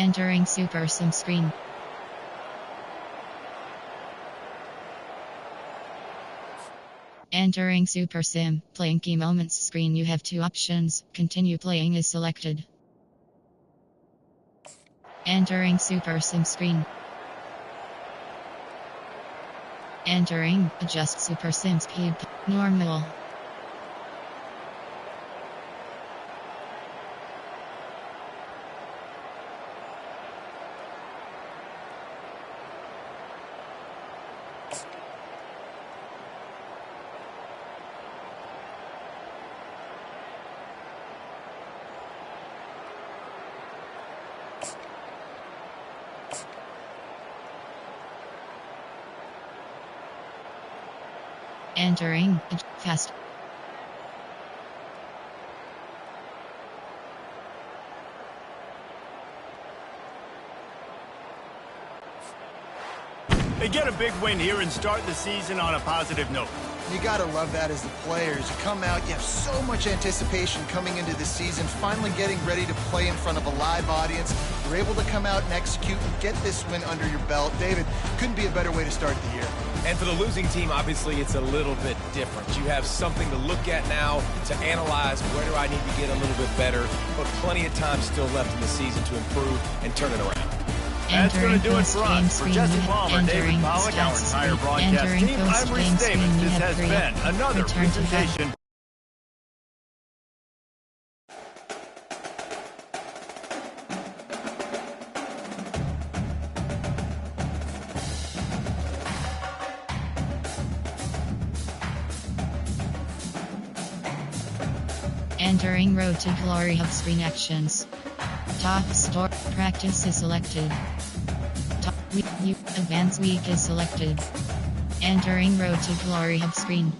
Entering Super Sim screen. Entering Super Sim, playing key moments screen. You have two options. Continue playing is selected. Entering Super Sim screen. Entering, adjust Super Sim speed, normal. Entering, fast. They get a big win here and start the season on a positive note. You gotta love that as the players. You come out, you have so much anticipation coming into the season, finally getting ready to play in front of a live audience. You're able to come out and execute and get this win under your belt. David, couldn't be a better way to start the year. And for the losing team, obviously, it's a little bit different. You have something to look at now, to analyze where do I need to get a little bit better, but plenty of time still left in the season to improve and turn it around. That's going to do it for us. For Jesse Palmer, David Pollack, our entire broadcast team, I'm Reese Davis. This has been another presentation. Entering Road to Glory hub screen actions. Top store practice is selected. Top week advance week is selected. Entering Road to Glory hub screen.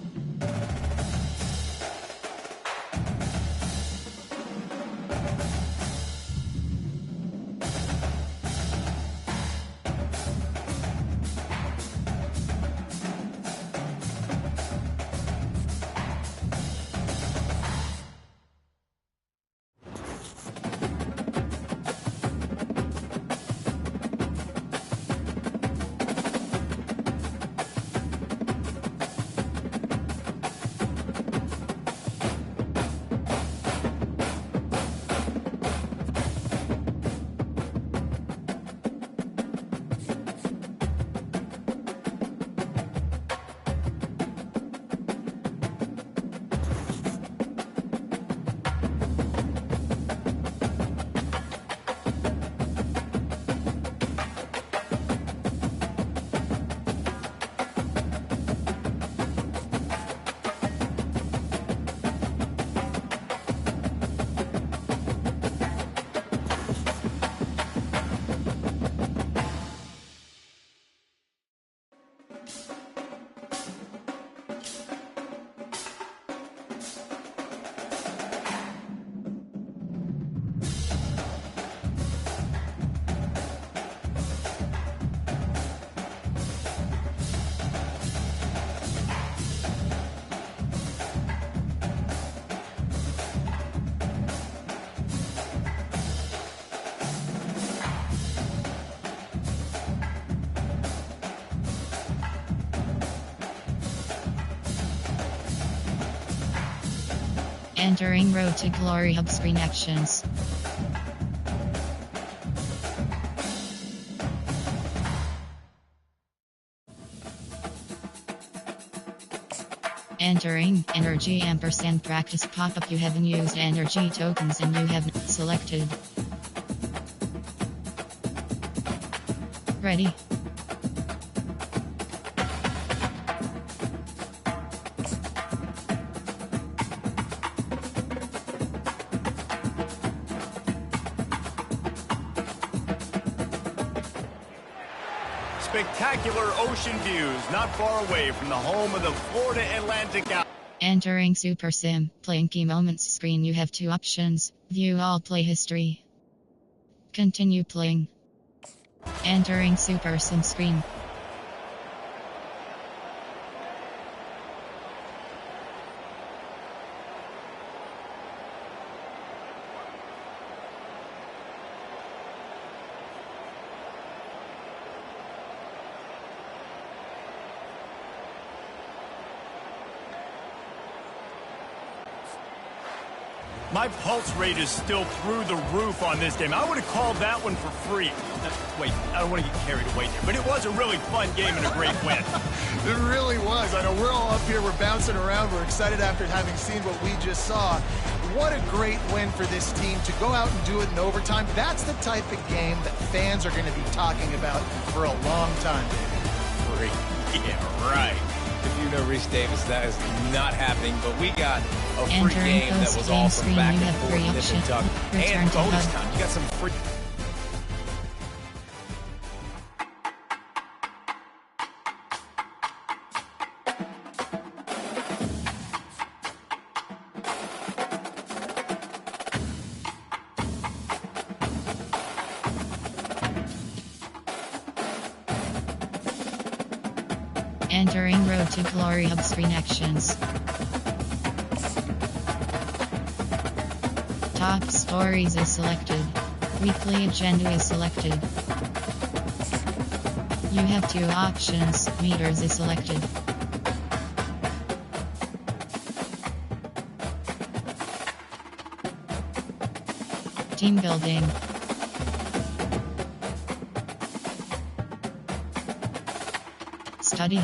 Entering Road to Glory hub screen actions. Entering energy ampersand practice pop-up. You haven't used energy tokens and you have selected. Ready? Spectacular ocean views not far away from the home of the Florida Atlantic. Entering Super Sim, playing key moments screen. You have two options. View all play history. Continue playing. Entering Super Sim screen. My pulse rate is still through the roof on this game. I would have called that one for free. Wait, I don't want to get carried away here, but it was a really fun game and a great win. It really was. I know we're all up here, we're bouncing around, we're excited after having seen what we just saw. What a great win for this team to go out and do it in overtime. That's the type of game that fans are going to be talking about for a long time, baby. Yeah, right. If you know Reese Davis, that is not happening, but we got a free Entering game that was all from screen, back you and have forth, free nip and option. tuck, Return and to bonus hub. time. You got some free... Entering Road to Glory hub screen actions. Top stories is selected. Weekly agenda is selected. You have two options. Meters is selected. Team building. Study.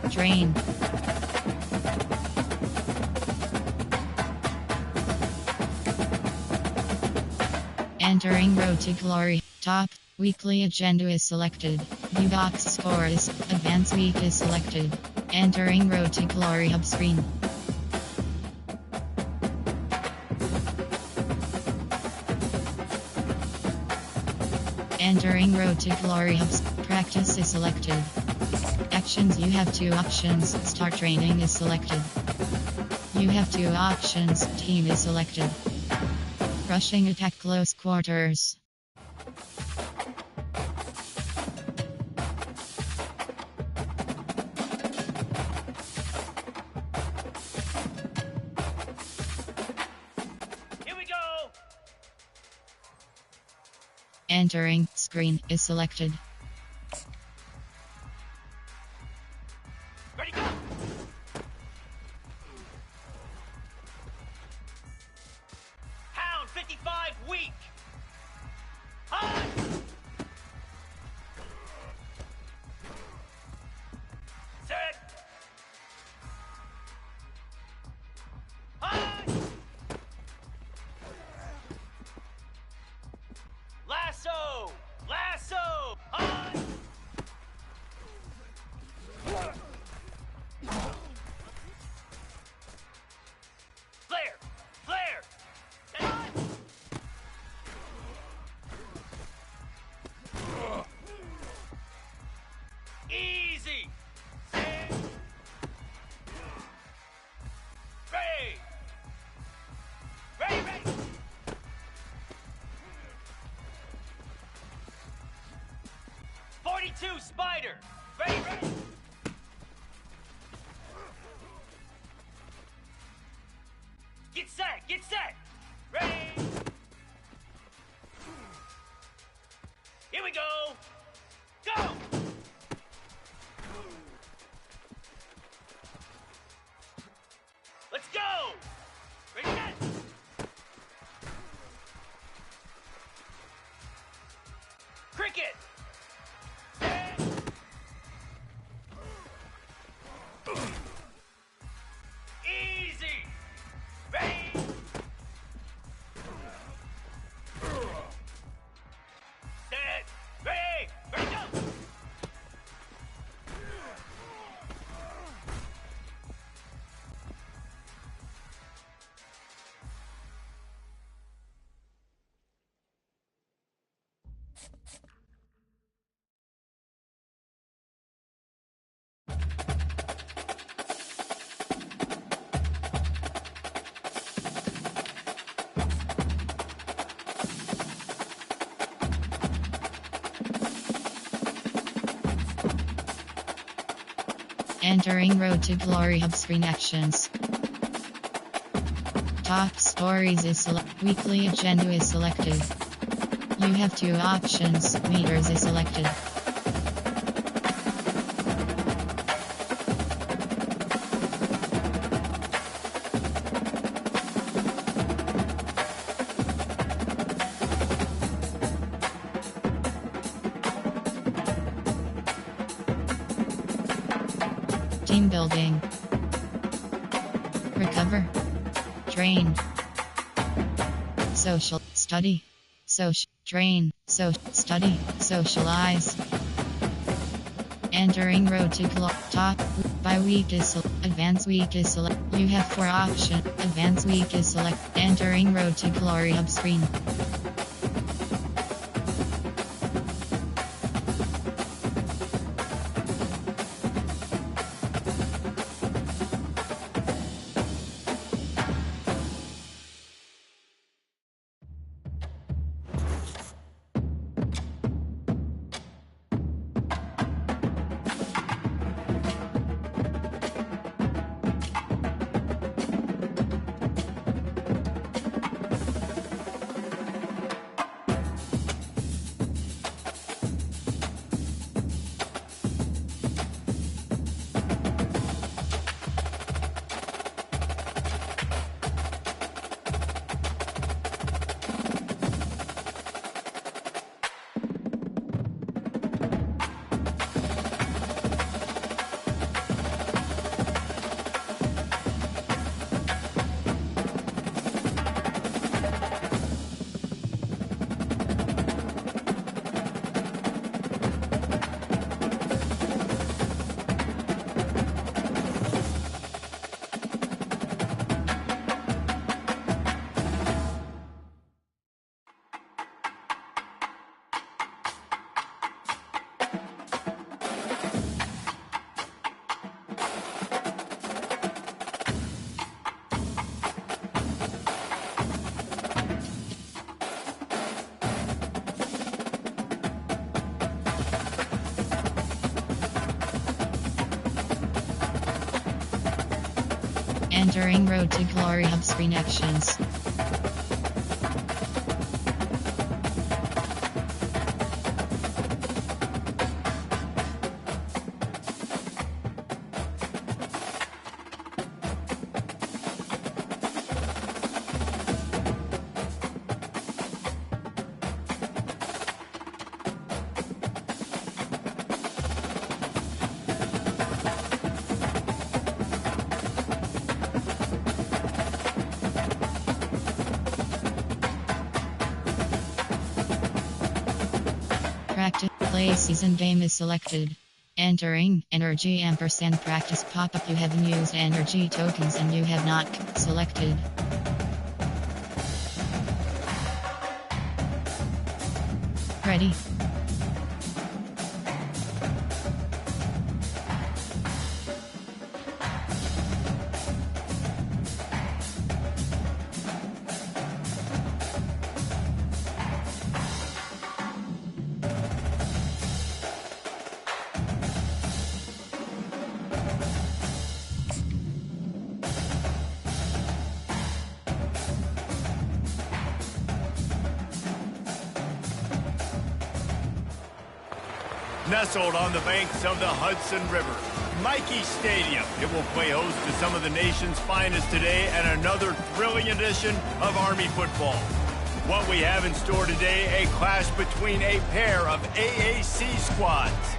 Train. Entering Road to Glory. Top. Weekly agenda is selected. View box scores. Advanced week is selected. Entering Road to Glory hub screen. Entering Road to Glory hubs. Practice is selected. Actions, you have two options. Start training is selected. You have two options. Team is selected. Rushing attack close quarters. Here we go! Entering screen is selected. Ready, go! Pound 55 weak! High! Set! High! Lasso! Lasso! High! Flare! Flare! And high! Easy! Set! Ready! Ready, ready! .42 Spider! Ready, ready! Get set! Get set! Ready! Here we go! Go! Let's go! Ready, set! Cricket! Set! Easy! Ready! Set! Ready! Ready, go! Entering Road to Glory hub screen actions. Top stories is selected. Weekly agenda is selected. You have two options. Meters is selected. Team building. Recover. Train. Social. Study. Social. Train. Social. Study. Socialize. Entering road to glory. Top. By week is advanced week is select. You have 4 options. Advanced week is select. Entering road to glory hub screen. Entering road to glory hub screen actions. Practice play season game is selected. Entering energy ampersand practice pop-up. You haven't used energy tokens and you have not selected. Ready. Nestled on the banks of the Hudson River, Michie Stadium. It will play host to some of the nation's finest today and another thrilling edition of Army football. What we have in store today, a clash between a pair of AAC squads.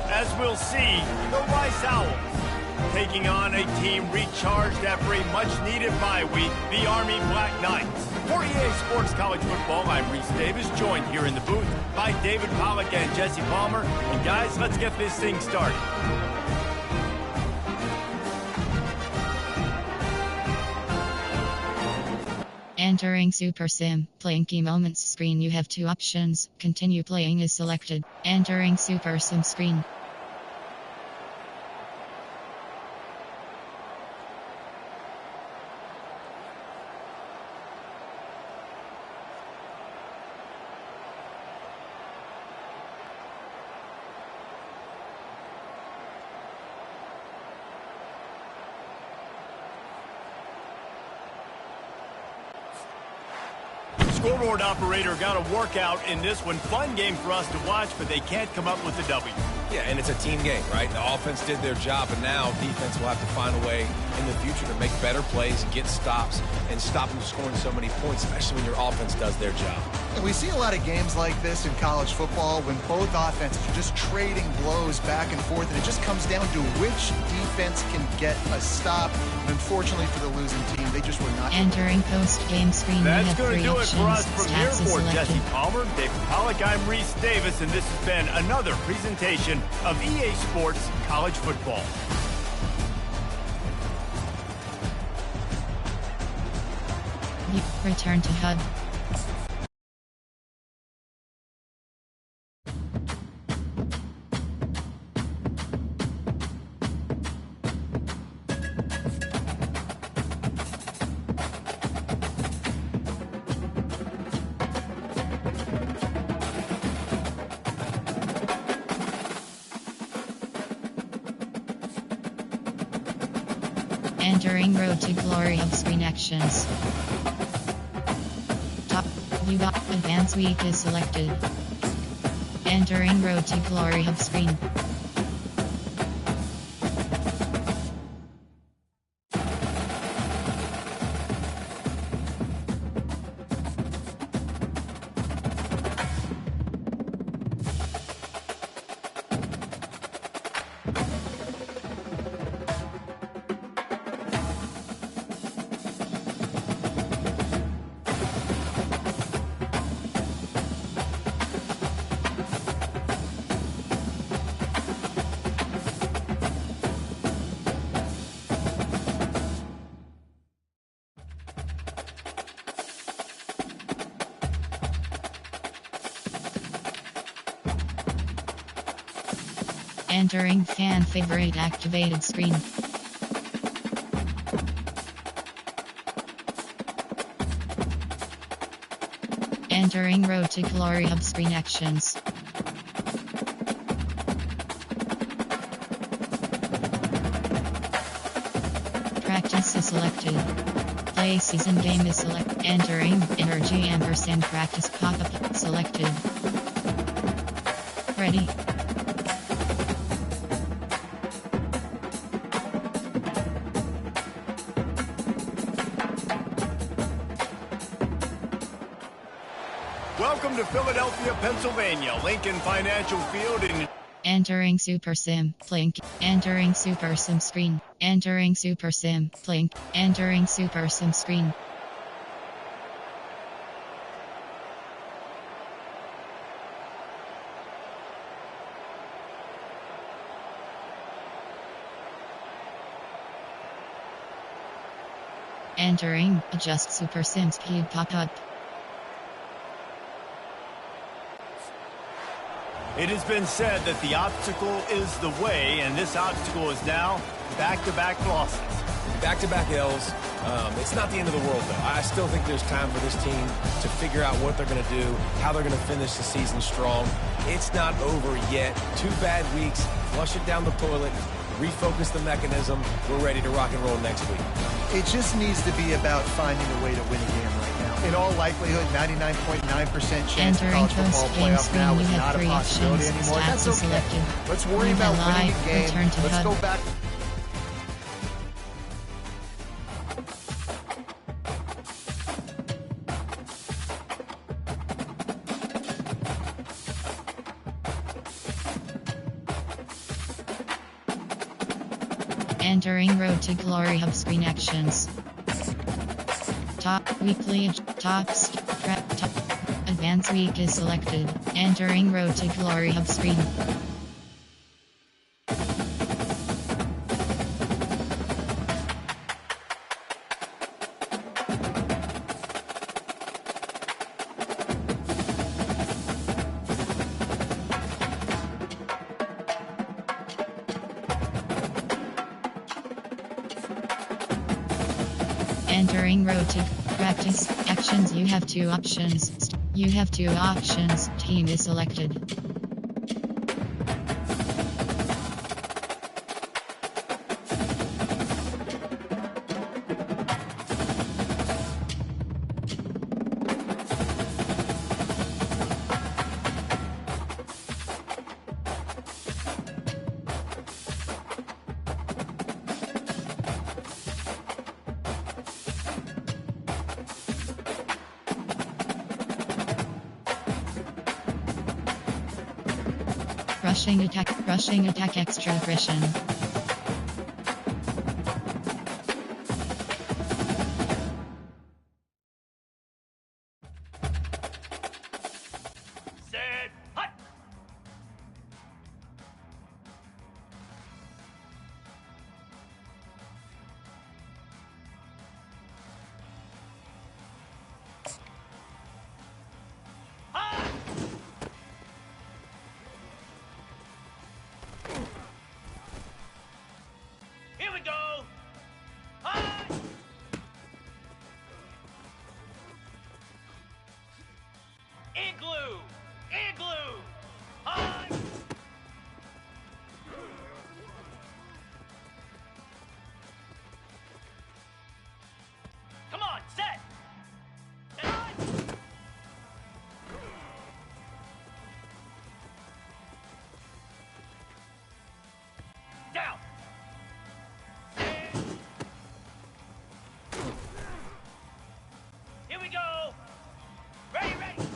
As we'll see, the Rice Owls taking on a team recharged after a much-needed bye week, the Army Black Knights. For EA Sports College Football, I'm Reese Davis, joined here in the booth by David Pollack and Jesse Palmer. And guys, let's get this thing started. Entering Super Sim, playing key moments screen. You have 2 options. Continue playing is selected. Entering Super Sim screen. Scoreboard operator got a workout in this one. Fun game for us to watch, but they can't come up with the W. Yeah, and it's a team game, right? The offense did their job, and now defense will have to find a way in the future to make better plays, get stops, and stop them scoring so many points, especially when your offense does their job. And we see a lot of games like this in college football when both offenses are just trading blows back and forth, and it just comes down to which defense can get a stop. And unfortunately for the losing team, they just were not. Entering post-game screen, That's we have going to three do it for us options. from here. Stats is For selected. Jesse Palmer, David Pollack, I'm Reese Davis, and this has been another presentation of EA Sports College Football. Return to hub. Entering Road to Glory hub screen actions. Top view advanced week is selected. Entering Road to Glory hub screen. Entering fan favorite activated screen. Entering Road to Glory hub screen actions. Practice is selected. Play season game is selected. Entering energy ampersand practice pop-up selected. Ready. Welcome to Philadelphia, Pennsylvania, Lincoln Financial Field in... Entering Super Sim, Plink. Entering Super Sim screen. Entering Super Sim, Plink. Entering Super Sim screen. Entering Adjust Super Sim Speed pop-up. It has been said that the obstacle is the way, and this obstacle is now back-to-back losses. Back-to-back L's. It's not the end of the world, though. I still think there's time for this team to figure out what they're going to do, how they're going to finish the season strong. It's not over yet. 2 bad weeks. Flush it down the toilet. Refocus the mechanism. We're ready to rock and roll next week. It just needs to be about finding a way to win a game right now. In all likelihood, 99.9% chance the college football playoff now is not a possibility anymore. That's okay. Let's worry about winning a game. Let's go back. Entering Road to Glory hub screen actions. Top weekly tops top advanced week is selected. Entering Road to Glory hub screen. Entering Road to practice actions. You have 2 options. You have 2 options. Team is selected. rushing attack extra aggression. Set, hut! Hut! Here we go! Hut! Igloo! Igloo! Hut! Come on, set! And hut! Down! Here we go! Ready, ready!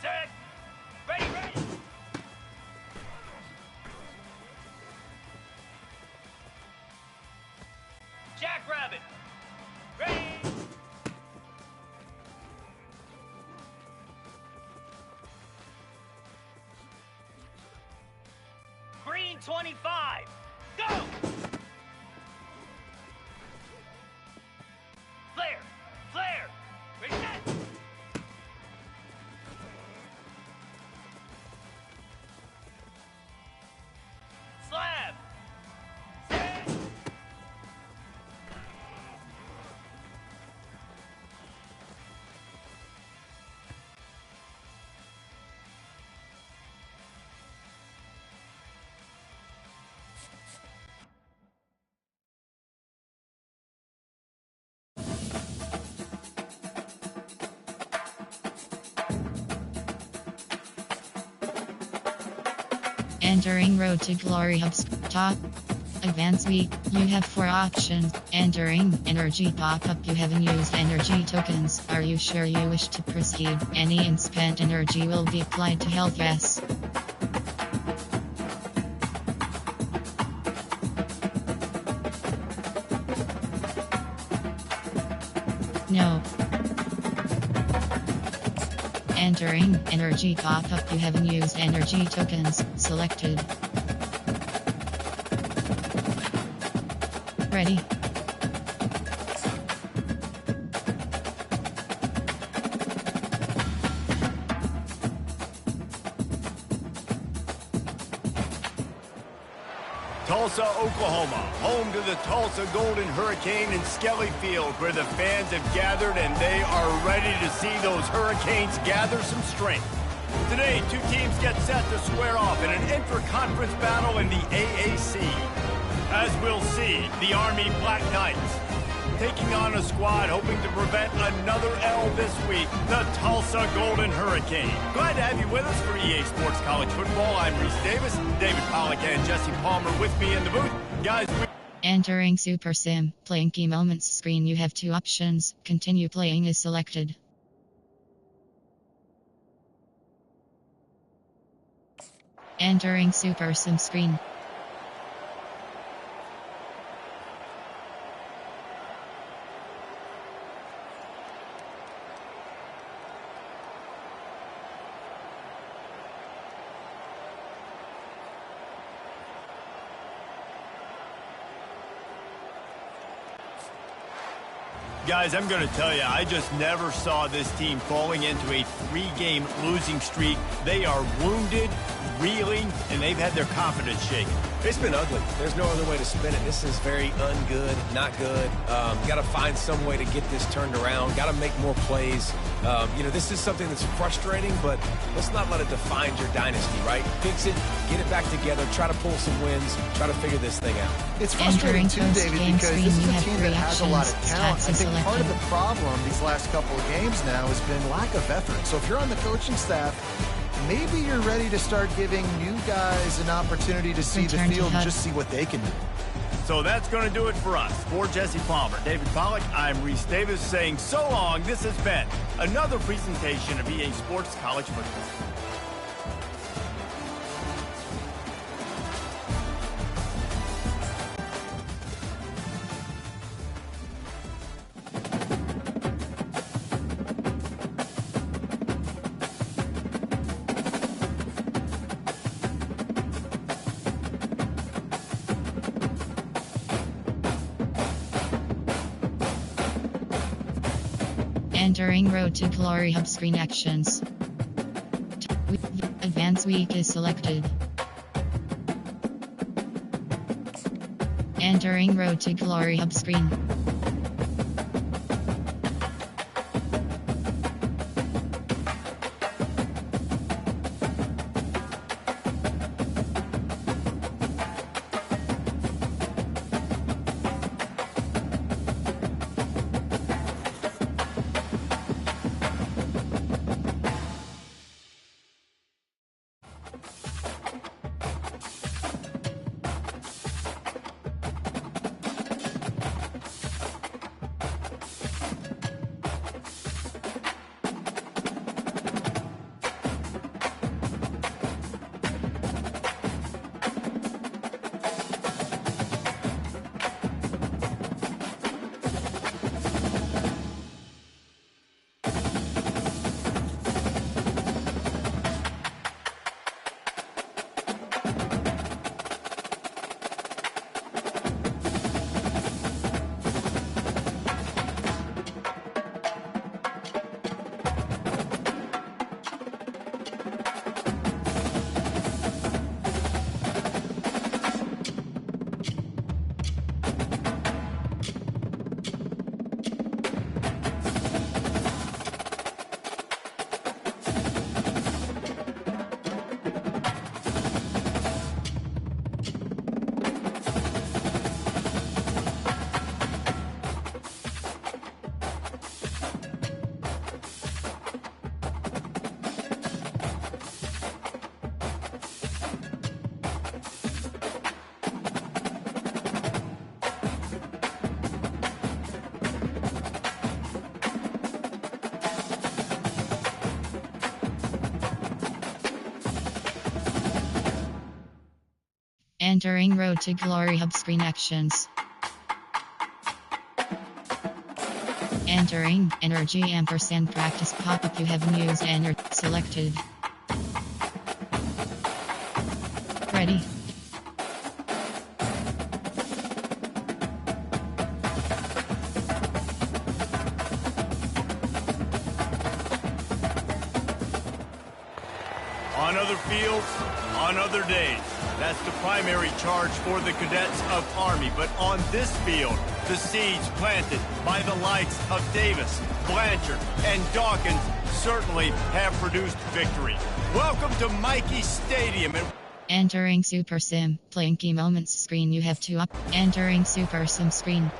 Set! Ready, ready! Jackrabbit! Ready! Green 25! Go! Flare! Flare! Ready, set! Slab! Set! Entering Road to Glory Hubs. Top. Advance week. You have 4 options. Entering energy pop-up. You haven't used energy tokens. Are you sure you wish to proceed? Any unspent energy will be applied to health. Yes. No. Entering energy pop-up. You haven't used energy tokens. Selected. Ready. Tulsa, Oklahoma, home to the Tulsa Golden Hurricane in Skelly Field, where the fans have gathered and they are ready to see those Hurricanes gather some strength. Today, 2 teams get set to square off in an intra-conference battle in the AAC. As we'll see, the Army Black Knights taking on a squad hoping to prevent another L this week, the Tulsa Golden Hurricane. Glad to have you with us for EA Sports College Football. I'm Reese Davis, David Pollack and Jesse Palmer with me in the booth. Guys, Entering Super Sim. Playing key moments screen. You have 2 options. Continue playing is selected. Entering Super Sim screen. Guys, I'm going to tell you, I just never saw this team falling into a 3-game losing streak. They are wounded, reeling, and they've had their confidence shaken. It's been ugly. There's no other way to spin it. This is very ungood, not good. Got to find some way to get this turned around. Got to make more plays. This is something that's frustrating, but let's not let it define your dynasty, right? Fix it, get it back together, try to pull some wins, try to figure this thing out. It's frustrating too, David, because this is a team that has a lot of talent. I think part of the problem these last couple of games now has been lack of effort. So if you're on the coaching staff, maybe you're ready to start giving new guys an opportunity to see the field and just see what they can do. So that's going to do it for us. For Jesse Palmer, David Pollack, I'm Reese Davis saying so long. This has been another presentation of EA Sports College Football. Entering Road to Glory Hub screen actions. Advance week is selected. Entering Road to Glory Hub screen. Entering Road to Glory Hub screen actions. Entering Energy ampersand practice pop-up. You have news and selected. Ready. On other fields, on other days. That's the primary charge for the cadets of Army. But on this field, the seeds planted by the likes of Davis, Blanchard, and Dawkins certainly have produced victory. Welcome to Michie Stadium. Entering Super Sim, playing key moments screen. You have two up. Entering Super Sim screen.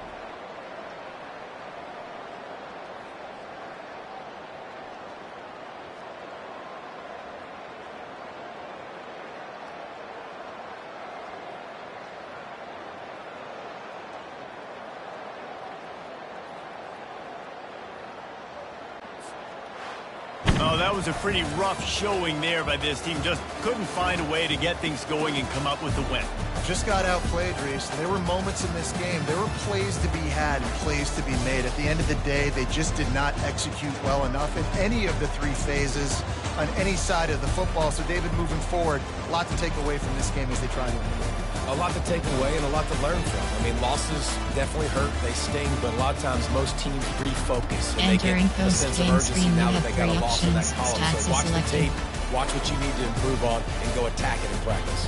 Oh, that was a pretty rough showing there by this team. Just couldn't find a way to get things going and come up with the win. Just got outplayed, Reese. There were moments in this game. There were plays to be had and plays to be made. At the end of the day, they just did not execute well enough in any of the three phases on any side of the football. So, David, moving forward, a lot to take away from this game as they try to win. A lot to take away and a lot to learn from. I mean, losses definitely hurt, they sting, but a lot of times most teams refocus and they get a sense of urgency now that they got a loss in that column. So watch the tape, watch what you need to improve on, and go attack it in practice.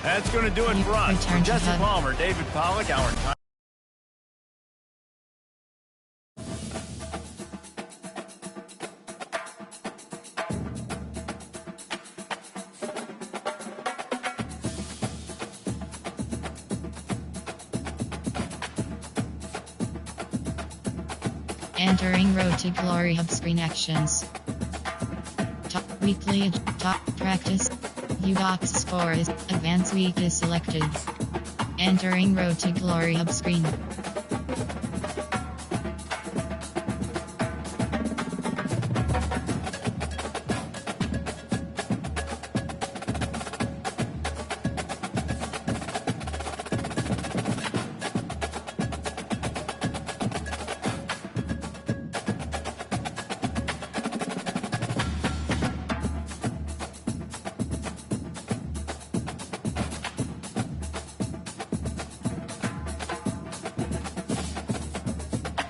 That's going to do it for us. For Jesse Palmer, David Pollack, our entire... Entering Road to Glory Hub screen actions. Top weekly top practice. UDOC's score is advance week is selected. Entering Road to Glory hub screen.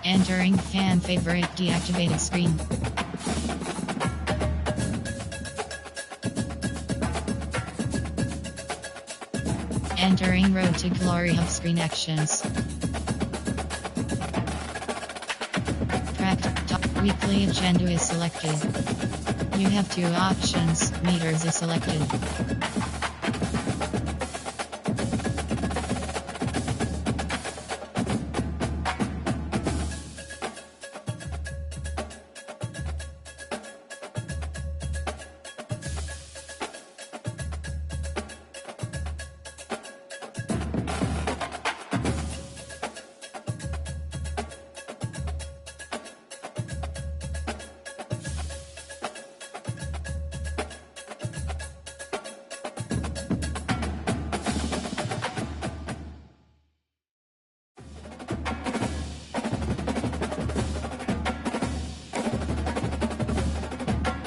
Entering fan favorite deactivated screen. Entering Road to Glory hub screen actions. Weekly agenda is selected. You have two options. Meters is selected.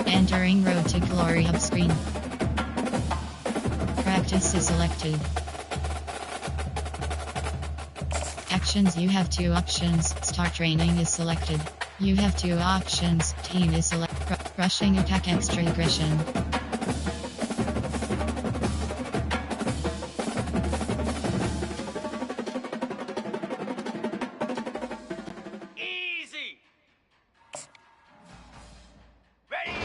Entering Road to Glory hub screen. Practice is selected. Actions, you have two options. Start training is selected. You have two options. Team is selected. Rushing attack extra aggression. Easy. Ready.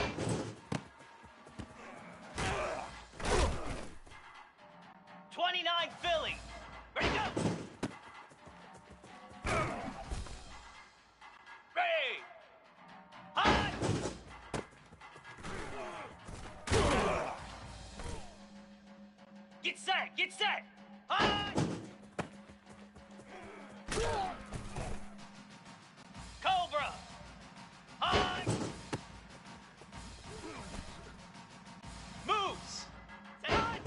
29 Philly. Ready, go. Ready. Hot. Get set. Get set. Hot. Cobra. Hot. Moves. Say hot.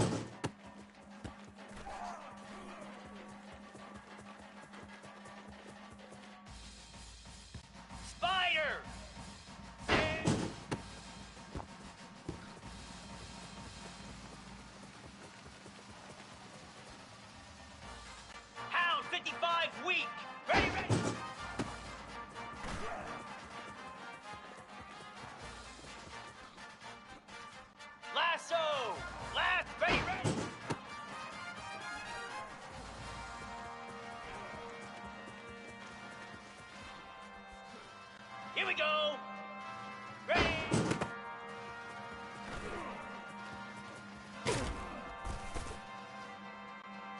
Spider! Hound 55 weak! Ready, ready! Lasso! Last, ready, ready! Here we go! Ready!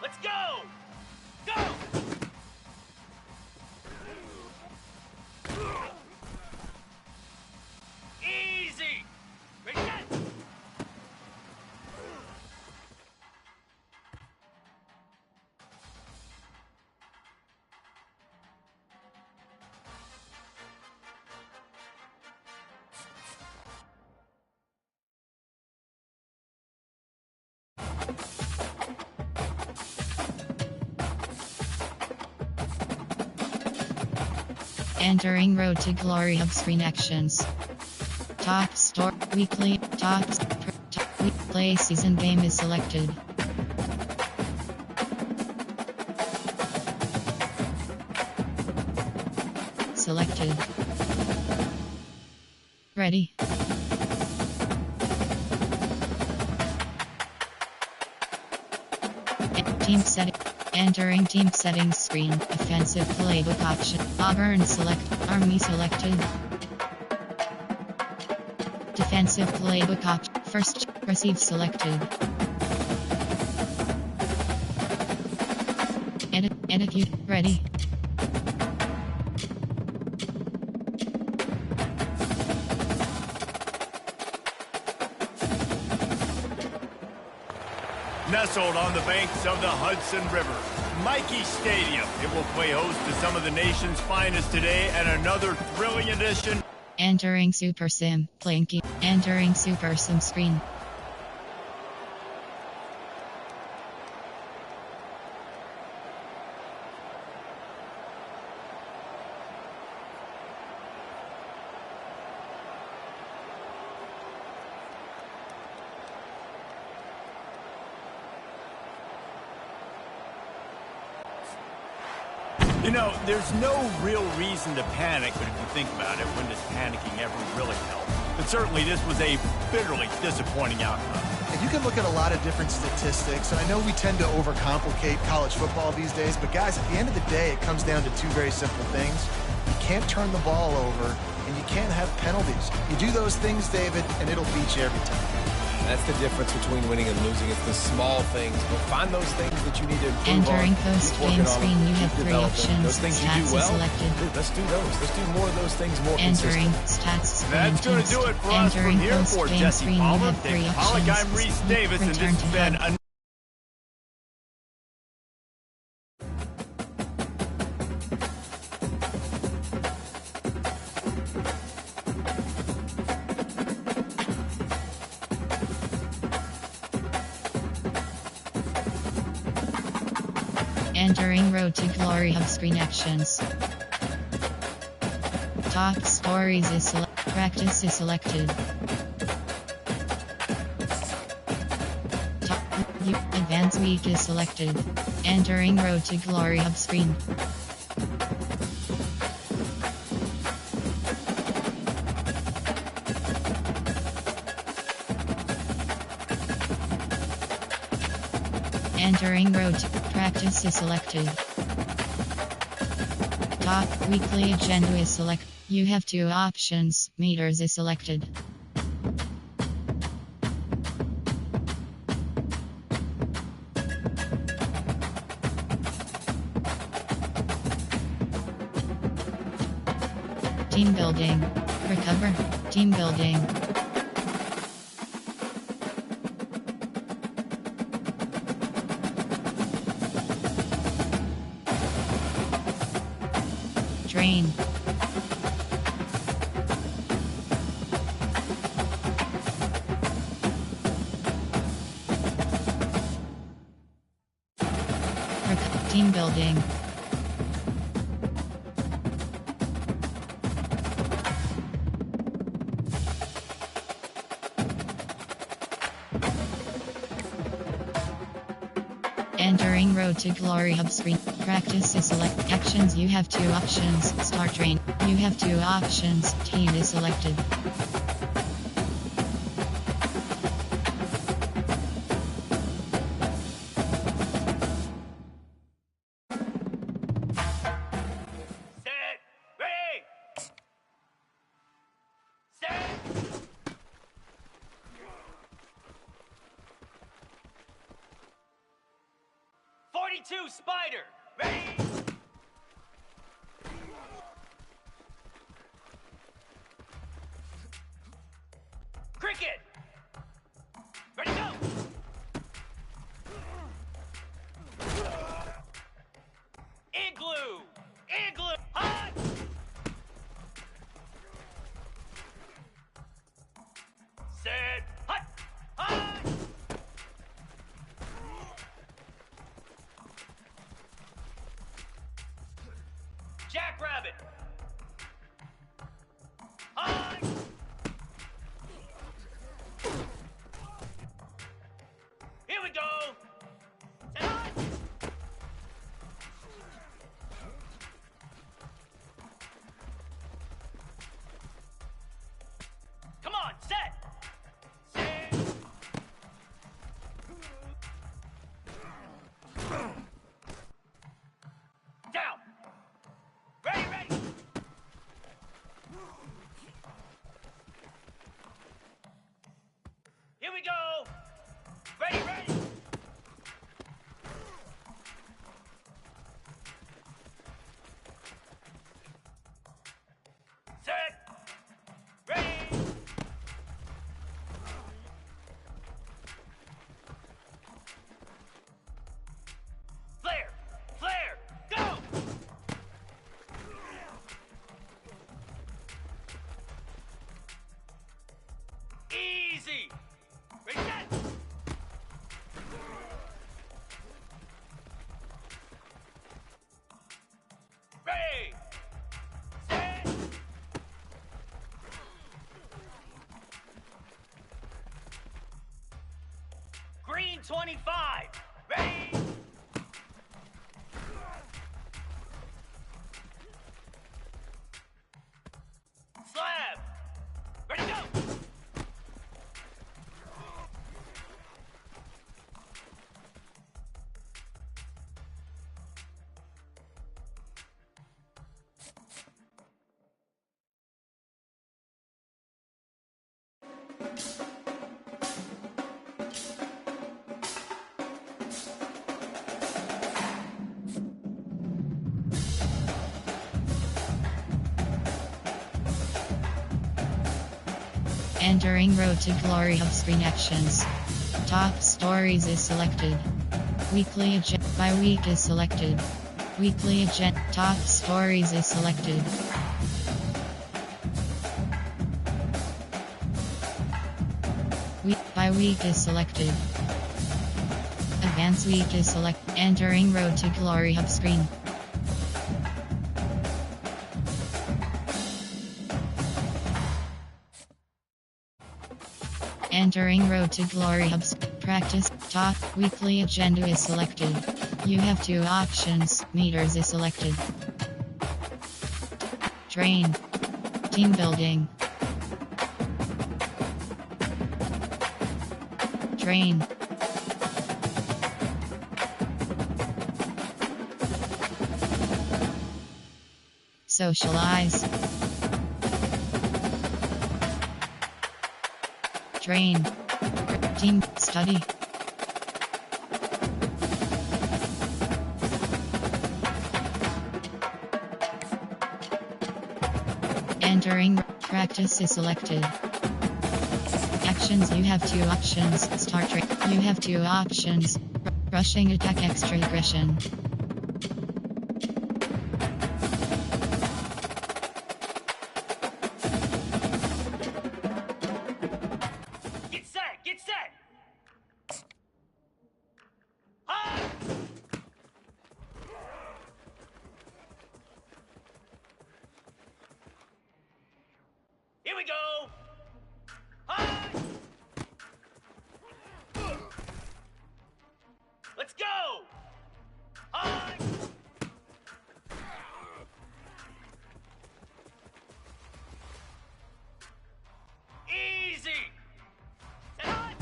Let's go! Go! Easy! Ready, set! Entering Road to Glory hub screen actions. Top store weekly play season game is selected. Selected. Ready. Team setting. Entering team settings screen. Offensive playbook option. Auburn select. Army selected. Defensive playbook option. First receive selected. Edit you. Ready. Nestled on the banks of the Hudson River, Mikey Stadium. It will play host to some of the nation's finest today and another thrilling edition. Entering Super Sim. Playing game. Entering Super Sim screen. You know, there's no real reason to panic, but if you think about it, when does panicking ever really help? But certainly this was a bitterly disappointing outcome. And you can look at a lot of different statistics, and I know we tend to overcomplicate college football these days, but guys, at the end of the day, it comes down to two very simple things. You can't turn the ball over, and you can't have penalties. You do those things, David, and it'll beat you every time. That's the difference between winning and losing. It's the small things, but find those things that you need to improve on. Entering post-game screen, you have three options. Those things you do Stats well, selected. let's do those. Let's do more of those things more Entering consistently. stats screen. That's going to do it for us from Entering here for post-game Jesse screen, you Palmer, have three Dave Pollock, options. I'm Reese Davis, and this Return has to been hub. Entering Road to Glory Hub screen actions. Top stories is practice is selected. Top advanced week is selected. Entering Road to Glory Hub screen. Entering Road to practice is selected. Top weekly agenda is selected. You have two options. Meters is selected. Team building. Recover. Team building. Train. Team building. Entering Road to Glory Hub screen. Practice is select. Actions, you have two options. Start train. You have two options. Team is selected. Set. Ready. Set. 42 Spider. Ready. Cricket. Ready, go. Igloo. Igloo. Hot. Set. Hot. Hot. Jackrabbit. Hot. Here we go. Set. Hot. Come on, set. Set. Down. Ready, ready. Here we go. Ready, ready. Set. Ready. 25. Ready? Slab. Ready, go. Entering Road to Glory Hub screen actions. Top stories is selected. Weekly agenda by week is selected. Weekly agenda top stories is selected. Week by week is selected. Advance week is selected. Entering Road to Glory Hub screen. Entering Road to Glory Hub's practice top weekly agenda is selected. You have two options. Meters is selected. Train. Team building. Train. Socialize. Train. Team. Study. Entering practice is selected. Actions you have two options. Start train. You have two options. Rushing attack extra aggression. Get set! Hi! Here we go! Hi! Let's go! Hi! Easy! Set high!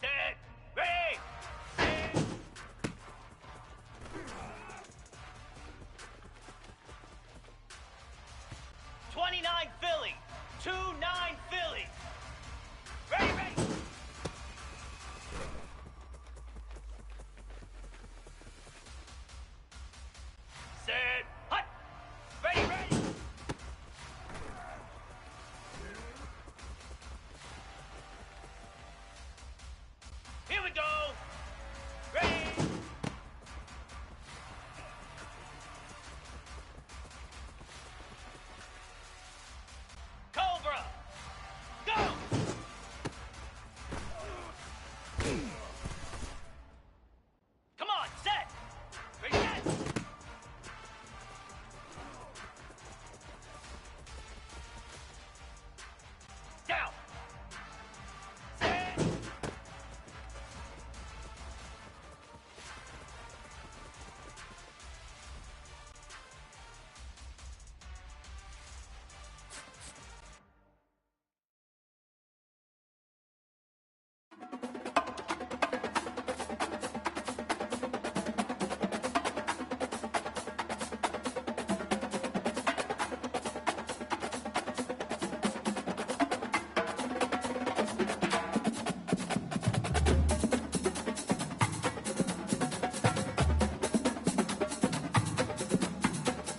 Set! Ready! Set! 29 Philly! 2-9 Philly! Ready, ready! Set! Hut! Ready, ready! Here we go! Ready! Cobra! Go! Come on, set! Ready, set! Down! Set!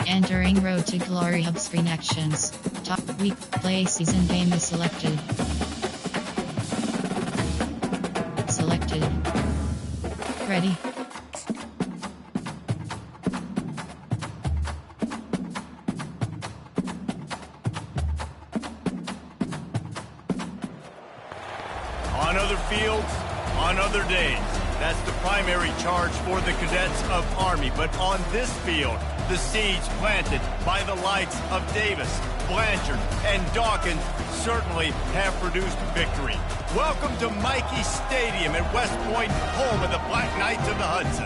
Entering Road to Glory Hub screen actions. Top week play season game is selected. Selected. Ready. On other fields, on other days. That's the primary charge for the cadets of Army. But on this field, The seeds planted by the likes of Davis, Blanchard, and Dawkins certainly have produced victory. Welcome to Michie Stadium at West Point, home of the Black Knights of the Hudson.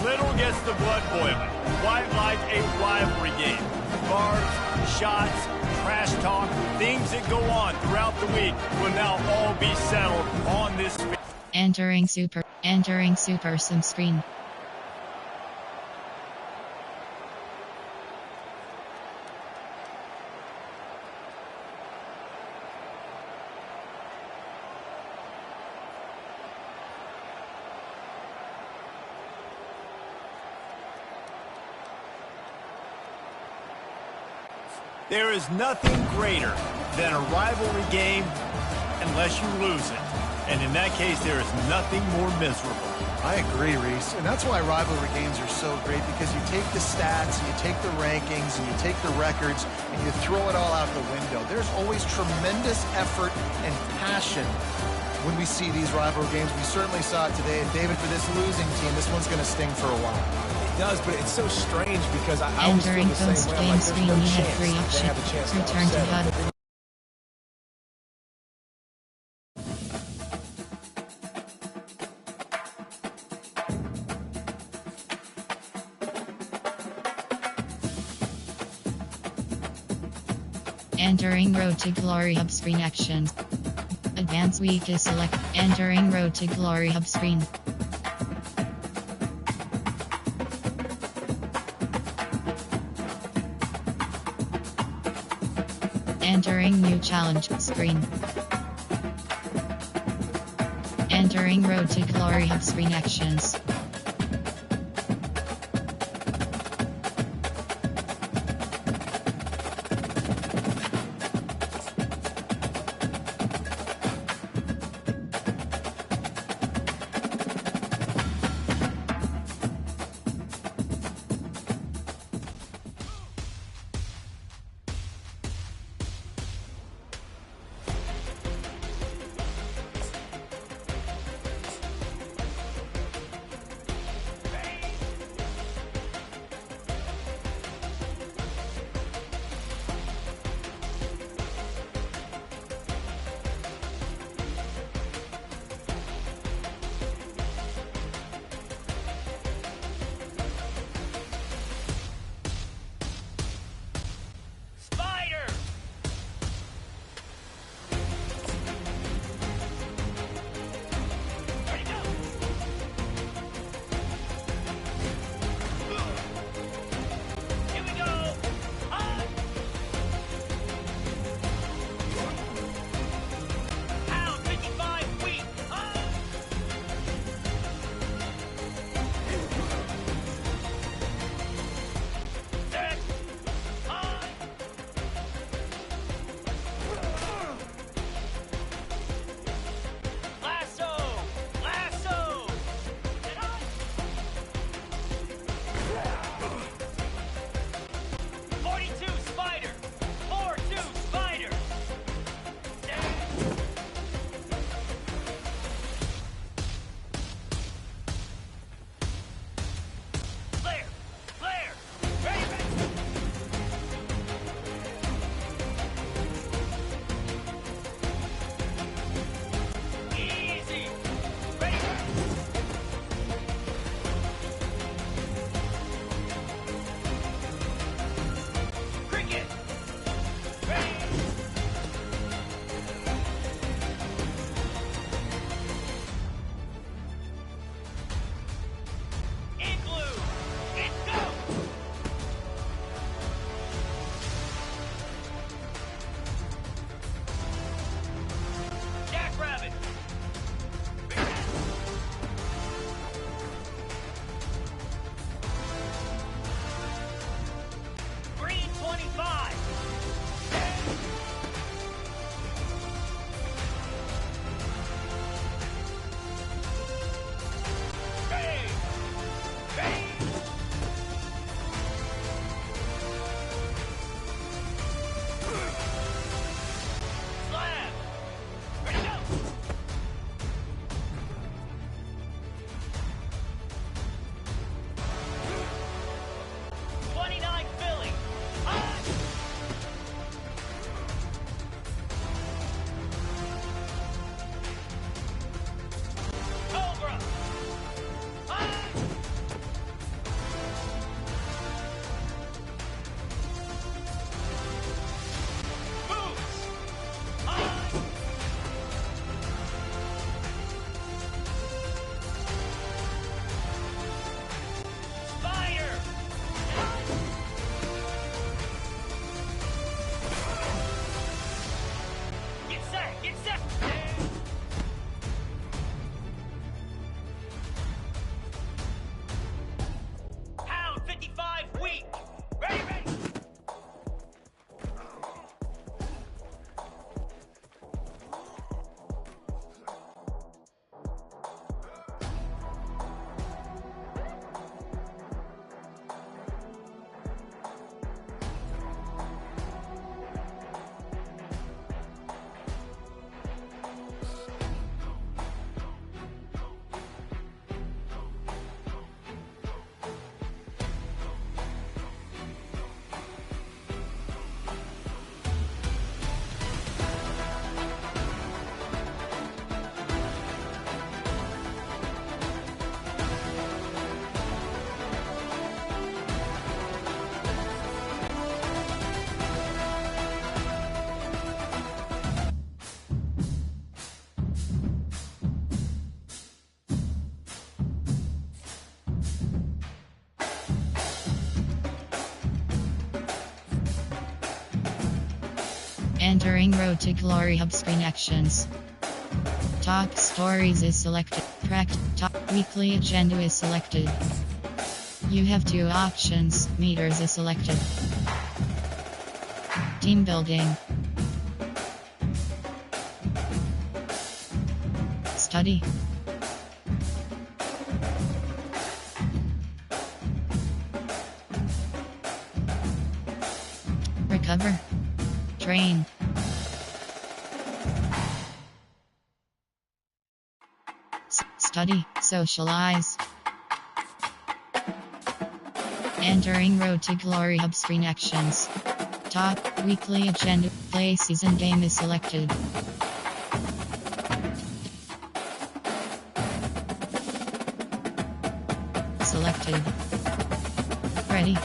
Little gets the blood boiling. Quite like a rivalry game. Barbs, shots, trash talk, things that go on throughout the week will now all be settled on this field. Entering super sim screen. There is nothing greater than a rivalry game unless you lose it. And in that case, there is nothing more miserable. I agree, Reese. And that's why rivalry games are so great, because you take the stats, and you take the rankings, and you take the records, and you throw it all out the window. There's always tremendous effort and passion when we see these rivalry games. We certainly saw it today. And David, for this losing team, this one's going to sting for a while. It does, but it's so strange because I always feel the same way. I'm like, there's no chance they have a chance to Return to upset them. HUD. Entering Road to Glory hub screen actions. Advance week is select. Entering Road to Glory hub screen. Entering new challenge screen. Entering Road to Glory hub screen actions. Entering Road to Glory hub screen actions. Top stories is selected. Top weekly agenda is selected. You have two options. Meters is selected. Team building. Study. Recover. Train. Study. Socialize. Entering Road to Glory hub screen actions. Top weekly agenda. Play season game is selected. Selected. Ready.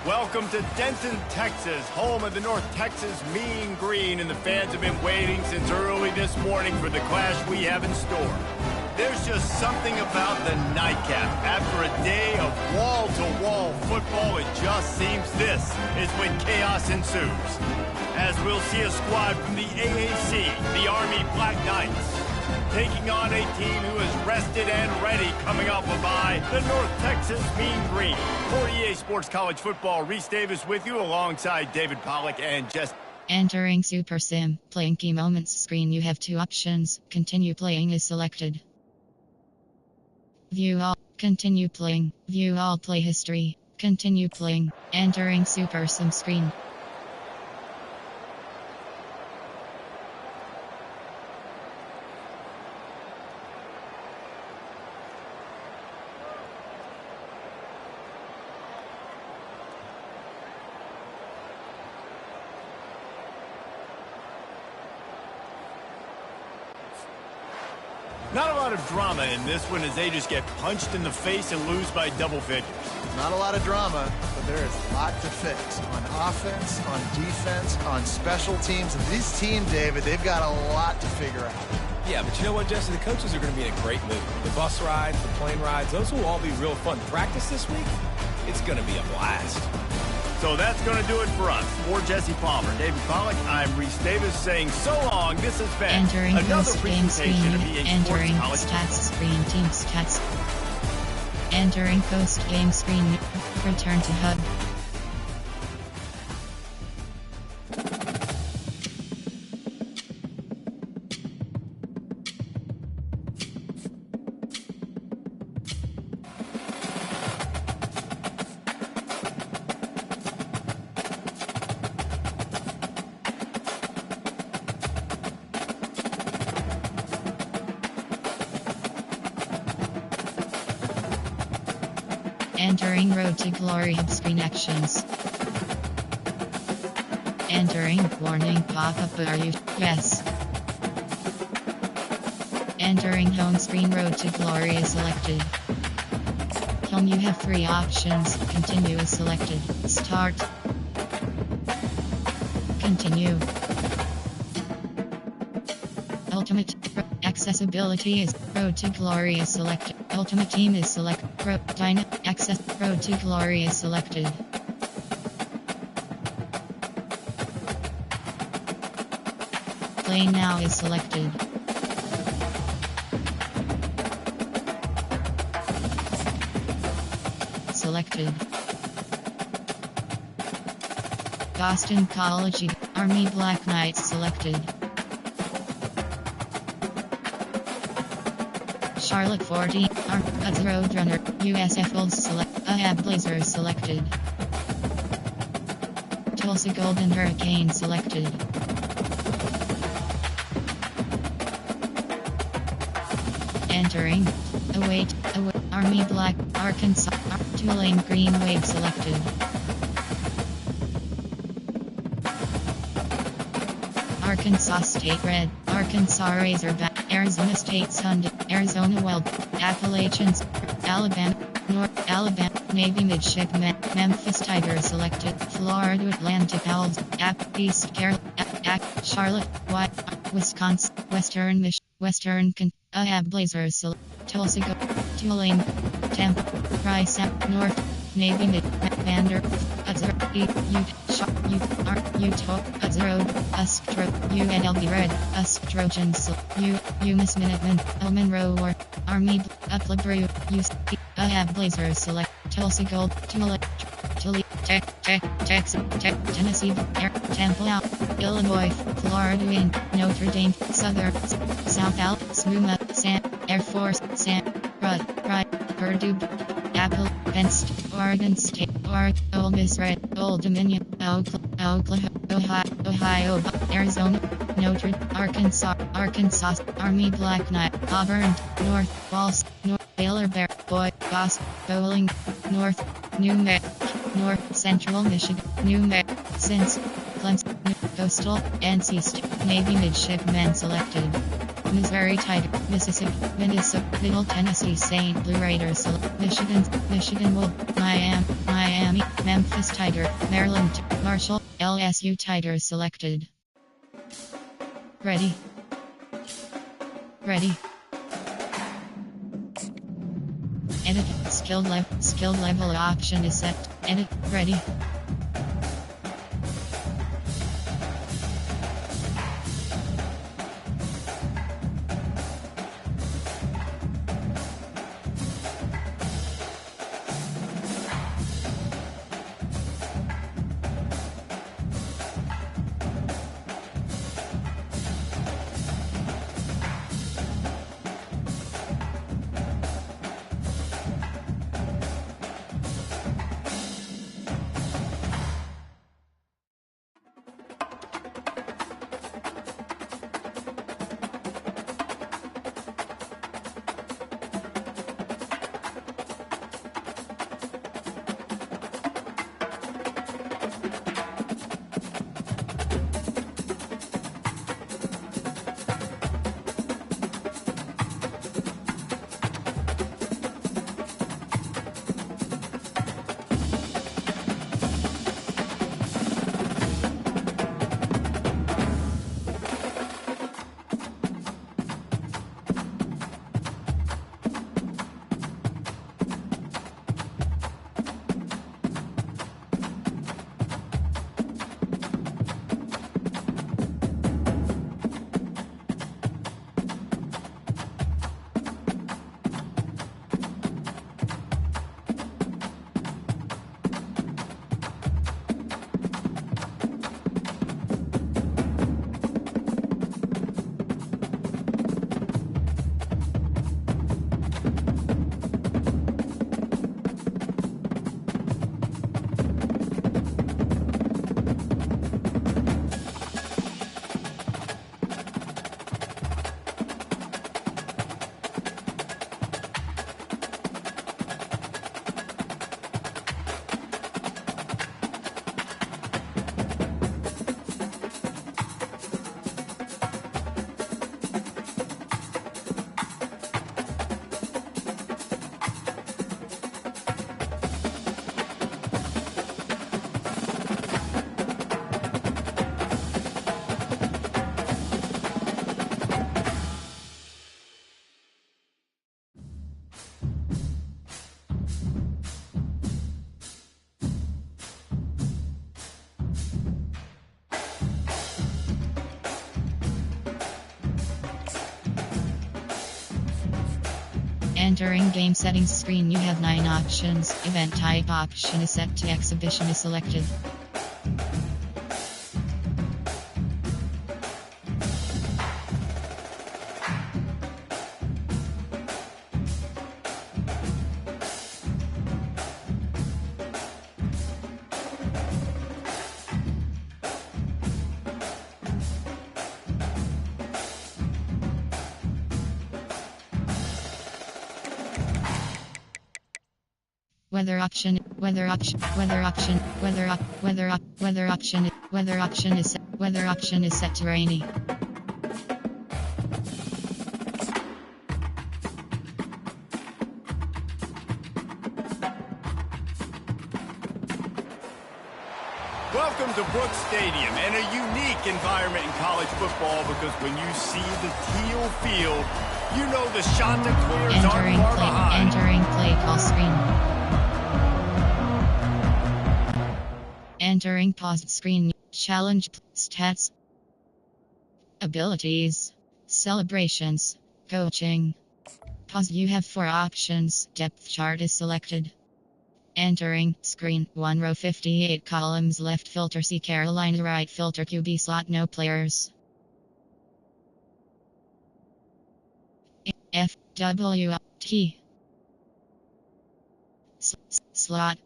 Welcome to Denton, Texas, home of the North Texas Mean Green, and the fans have been waiting since early this morning for the clash we have in store. There's just something about the nightcap. After a day of wall-to-wall football, it just seems this is when chaos ensues. As we'll see a squad from the AAC, the Army Black Knights, taking on a team who is rested and ready coming off a bye, the North Texas Mean Green. For EA Sports College Football, Reese Davis with you alongside David Pollock and Jess. Entering Super Sim, playing key moments screen, you have two options. Continue playing is selected. View all, continue playing, view all play history, continue playing, entering Super Sim screen. Not a lot of drama in this one as they just get punched in the face and lose by double figures. Not a lot of drama, but there is a lot to fix on offense, on defense, on special teams. And this team, David, they've got a lot to figure out. Yeah, but you know what, Jesse? The coaches are going to be in a great mood. The bus rides, the plane rides, those will all be real fun. Practice this week, it's going to be a blast. So that's going to do it for us. For Jesse Palmer, David Pollock, I'm Reese Davis saying so long. This has been Entering another post-game screen, presentation of EA Sports entering College. stats screen, team stats. Entering post-game screen, return to hub. Entering Road to Glory hub screen actions. Entering warning pop-up, are you? Yes. Entering home screen, Road to Glory is selected. Home, you have three options. Continue is selected. Start. Continue. Ultimate. Accessibility is Road to Glory is selected. Ultimate team is selected. Access Road to Glory is selected. Play now is selected. Selected. Boston College Army Black Knights selected. Charlotte 40, Cuts Roadrunner, USF Bulls select, Ahab Blazers selected. Tulsa Golden Hurricane selected. Entering, await, Army Black, Arkansas, Tulane Green Wave selected. Arkansas State Red, Arkansas Razorback, Arizona State Sun, Arizona Wild, Appalachians, Alabama, North Alabama, Navy Midshipmen, Memphis Tigers selected, Florida Atlantic Owls, East Carolina, Charlotte, Wisconsin, Western Michigan. Western Ahab Blazers, Tulsa, Tulane, Tampa, Rice, North, Navy Mid, Vander, Utah, Road, Ustro, UNLV Red, Trojans, UMass Minutemen, Elman War, Army, Uplabru, Ahab Blazers Select, Tulsa Gold, Texas, Tennessee, Tampa, Illinois, Florida, Notre Dame, Southern, South Al, Smuma, Air Force, Pride, Purdue, Apple, Penn State, Oregon State, Ole Miss Red, Old Dominion, Oklahoma, Ohio, Arizona, Notre Dame, Arkansas, Army Black Knight, Auburn, North, Walls, North, Baylor Bear, Boy, Goss, Bowling, North, New Mexico, North Central Michigan, New Mexico, since Clemson, Coastal, NC State, Navy Midshipmen selected. Missouri Tiger, Mississippi, Minnesota, Middle Tennessee St. Blue Raiders, Michigan Wolf, Miami, Memphis Tiger, Maryland, Marshall, LSU Tigers selected. Ready. Edit, skilled level option is set. Edit, ready. Entering game settings screen, you have 9 options. Event type option is set to exhibition is selected. Weather option is set to rainy. Welcome to Brooks Stadium and a unique environment in college football because when you see the teal field, you know the Chanticleers aren't far behind. Entering play call screen. Entering paused screen. Challenge stats. Abilities. Celebrations. Coaching. Pause. You have 4 options. Depth chart is selected. Entering screen 1 row 58 columns left filter C Carolina right filter QB slot no players F W T slot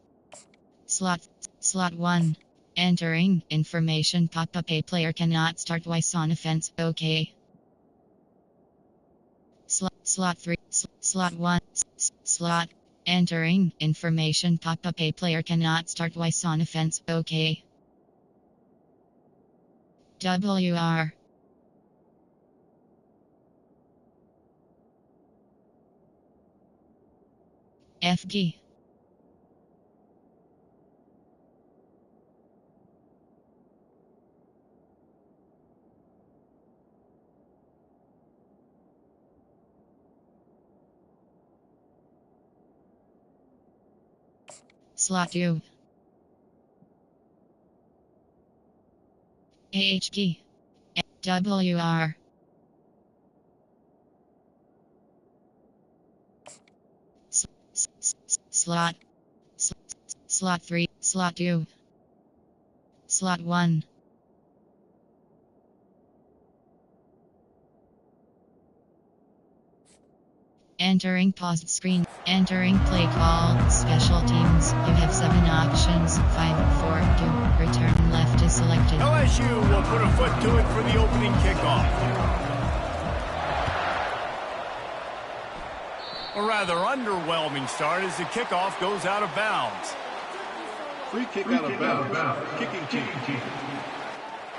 1 entering information pop-up a player cannot start twice on offense okay slot 3 slot 1 slot entering information pop-up a player cannot start twice on offense okay WR FG slot 2 AHG WR slot 3 slot 2 slot 1 entering paused screen entering play call special teams you have 7 options 5 4 2 return left is selected LSU will put a foot to it for the opening kickoff. A rather underwhelming start as the kickoff goes out of bounds. Free kick out of bounds. Kicking team.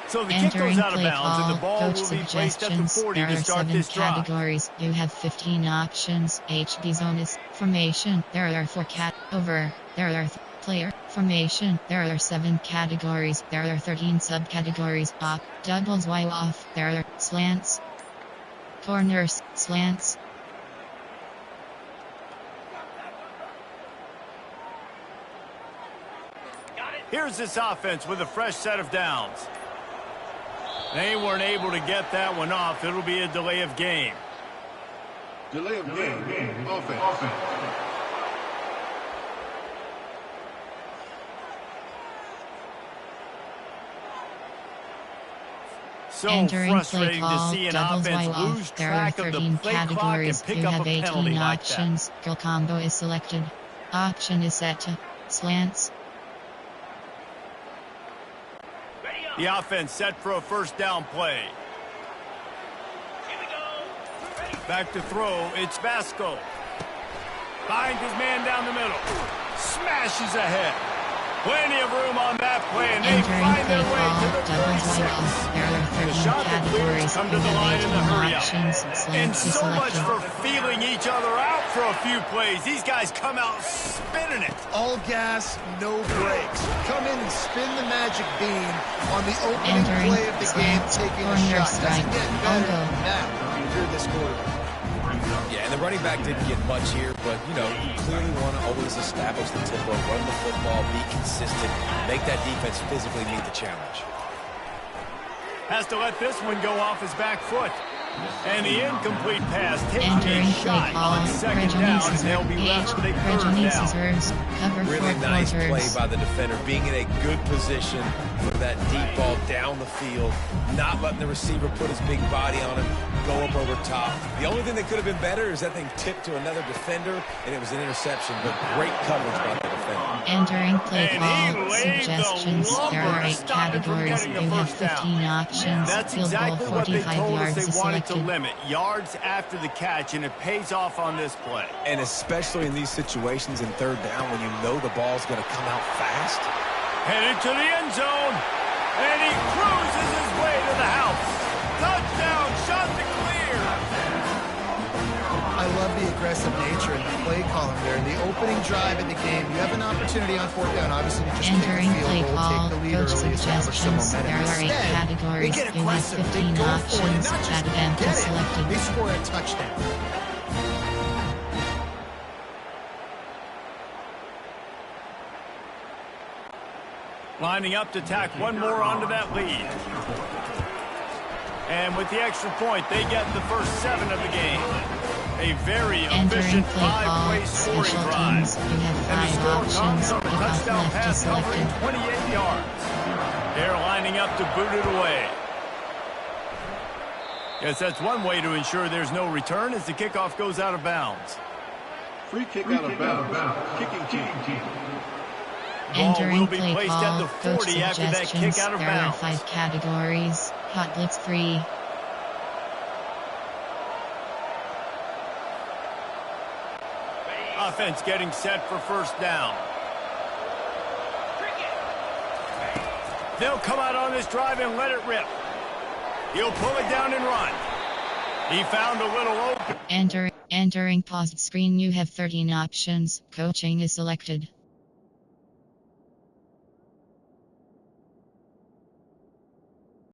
So the kick goes out of bounds and the ball coach will be placed at the 40 there to are start 7 this drive. categories. You have 15 options. HB zone is formation. There are 4 over. There are player formation. There are 7 categories. There are 13 subcategories. Op, doubles, Y off. There are slants, corners, slants. Here's this offense with a fresh set of downs. They weren't able to get that one off. It'll be a delay of game. Delay of game. Offense. So entering frustrating play call, to see an doubles, offense Y lose off. There are track of the 13 play clock and categories. pick You up have a penalty 18 like that. options. Kill combo is selected. Option is set to slants. The offense set for a first down play. Here we go. Back to throw, it's Vasco. Finds his man down the middle. Smashes ahead. Plenty of room on that play, and they Entering find play their way call, to the doubles, Y 36. off. There are The 13 shot that clears categories. come You to the line in the have 18 hurry up. options. And Slants is so much selected. for feeling each other out for a few plays. These guys come out spinning it. All gas, no brakes. Come in and spin the magic bean on the opening Entering play of the game, slants, taking a corner shot. strike, Doesn't get better Bongo. than that when you're this quarterback. Yeah, and the running back didn't get much here, but, you know, you clearly want to always establish the tempo, run the football, be consistent, make that defense physically meet the challenge. Has to let this one go off his back foot. And the incomplete pass takes Entering a play shot call, on second down, and they'll be left with a third down. scissors, cover Really 4 nice play quarters. by the defender, being in a good position for that deep ball down the field, not letting the receiver put his big body on him, go up over top. The only thing that could have been better is that thing tipped to another defender, and it was an interception, but great coverage by the defender. Entering play And call, he laid the suggestions. There lumber are to 8 stop him from categories. getting a You have first down. 15 options. That's Field goal exactly what they 45 told us yards they is wanted to selected. limit. Yards after the catch, and it pays off on this play. And especially in these situations in third down when you know the ball's going to come out fast. Headed to the end zone, and he cruises his way to the house. Touchdown, shot to clear. I love the aggressive nature in the play column there. In the opening drive of the game, you have an opportunity on fourth down, obviously, to just Entering kick the play field goal, call, take the lead coach early, establish some suggestions. momentum. There are 8 Instead, they categories. get You have aggressive. They 15 go for it, and options. not just That event get is it. selected. They score a touchdown. Lining up to tack one more onto that lead. And with the extra point, they get the first 7 of the game. A very Entering efficient play call, 5-way scoring special drive. teams. You have And the 5 score options. comes on a Kickoff touchdown left is pass covering selected. 28 yards. They're lining up to boot it away. Yes, that's one way to ensure there's no return as the kickoff goes out of bounds. Free kick out of bounds. Kicking team. Ball will Entering be play placed at call, the coach 40 after that suggestions. kick out of There are bounds. 5 categories. Hot blitz 3. Offense getting set for first down. They'll come out on this drive and let it rip. He'll pull it down and run. He found a little open. Entering paused screen. You have 13 options. Coaching is selected.